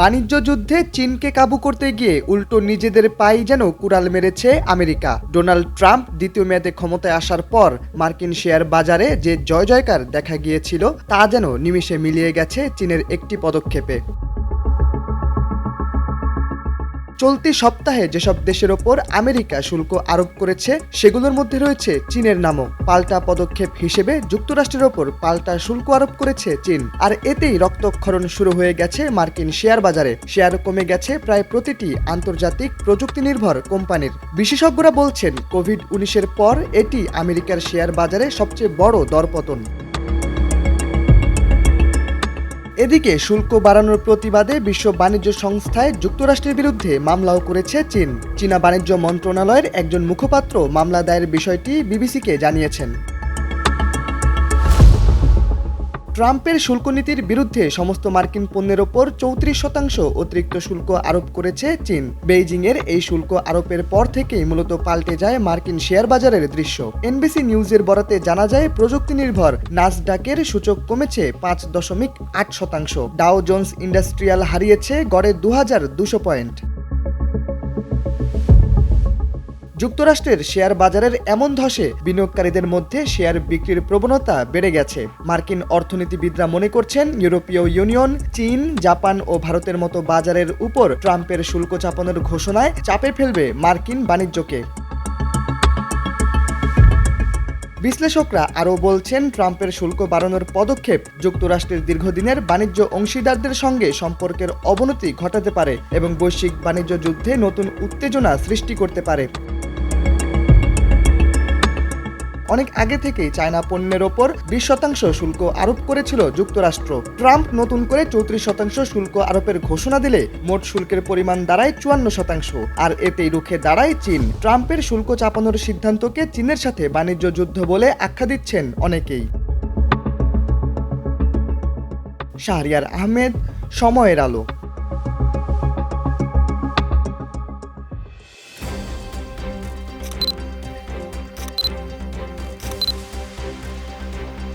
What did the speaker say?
বাণিজ্য যুদ্ধে চীনকে কাবু করতে গিয়ে উল্টো নিজেদের পায়ে যেন কুড়াল মেরেছে আমেরিকা। ডোনাল্ড ট্রাম্প দ্বিতীয় মেয়াদে ক্ষমতায় আসার পর মার্কিন শেয়ার বাজারে যে জয় জয়কার দেখা গিয়েছিল তা যেন নিমিষে মিলিয়ে গেছে চীনের একটি পদক্ষেপে। চলতি সপ্তাহে যেসব দেশের ওপর আমেরিকা শুল্ক আরোপ করেছে সেগুলোর মধ্যে রয়েছে চীনের নামও। পাল্টা পদক্ষেপ হিসেবে যুক্তরাষ্ট্রের ওপর পাল্টা শুল্ক আরোপ করেছে চীন। আর এতেই রক্তক্ষরণ শুরু হয়ে গেছে মার্কিন শেয়ার বাজারে। শেয়ার কমে গেছে প্রায় প্রতিটি আন্তর্জাতিক প্রযুক্তি নির্ভর কোম্পানির। বিশেষজ্ঞরা বলছেন কোভিড-19-এর পর এটি আমেরিকার শেয়ার বাজারে সবচেয়ে বড় দরপতন। এদিকে শুল্ক বাড়ানোর প্রতিবাদে বিশ্ব বাণিজ্য সংস্থায় যুক্তরাষ্ট্রের বিরুদ্ধে মামলাও করেছে চীন। চীনা বাণিজ্য মন্ত্রণালয়ের একজন মুখপাত্র মামলা দায়ের বিষয়টি বিবিসিকে জানিয়েছেন। ট্রাম্পের শুল্ক নীতির বিরুদ্ধে সমস্ত মার্কিন পণ্যের ওপর 34% অতিরিক্ত শুল্ক আরোপ করেছে চীন। বেইজিংয়ের এই শুল্ক আরোপের পর থেকেই মূলত পাল্টে যায় মার্কিন শেয়ার বাজারের দৃশ্য। এনবিসি নিউজের বরাতে জানা যায় প্রযুক্তি নির্ভর নাসডাকের সূচক কমেছে 5.8%। ডাও জোন্স ইন্ডাস্ট্রিয়াল হারিয়েছে গড়ে 2200 পয়েন্ট। যুক্তরাষ্ট্রের শেয়ার বাজারের এমন ধসে বিনিয়োগকারীদের মধ্যে শেয়ার বিক্রির প্রবণতা বেড়ে গেছে। মার্কিন অর্থনীতিবিদরা মনে করছেন ইউরোপীয় ইউনিয়ন, চীন, জাপান ও ভারতের মতো বাজারের উপর ট্রাম্পের শুল্ক চাপানোর ঘোষণায় চাপে ফেলবে মার্কিন বাণিজ্যকে। বিশ্লেষকরা আরও বলছেন ট্রাম্পের শুল্ক বাড়ানোর পদক্ষেপ যুক্তরাষ্ট্রের দীর্ঘদিনের বাণিজ্য অংশীদারদের সঙ্গে সম্পর্কের অবনতি ঘটাতে পারে এবং বৈশ্বিক বাণিজ্য যুদ্ধে নতুন উত্তেজনা সৃষ্টি করতে পারে। অনেক আগে থেকেই চায়না পণ্যের ওপর 20% শুল্ক আরোপ করেছিল যুক্তরাষ্ট্র। ট্রাম্প নতুন করে 34% শুল্ক আরোপের ঘোষণা দিলে মোট শুল্কের পরিমাণ দাঁড়ায় 54%। আর এতেই রুখে দাঁড়ায় চীন। ট্রাম্পের শুল্ক চাপানোর সিদ্ধান্তকে চীনের সাথে বাণিজ্য যুদ্ধ বলে আখ্যা দিচ্ছেন অনেকেই। শাহরিয়ার আহমেদ, সময়ের আলো।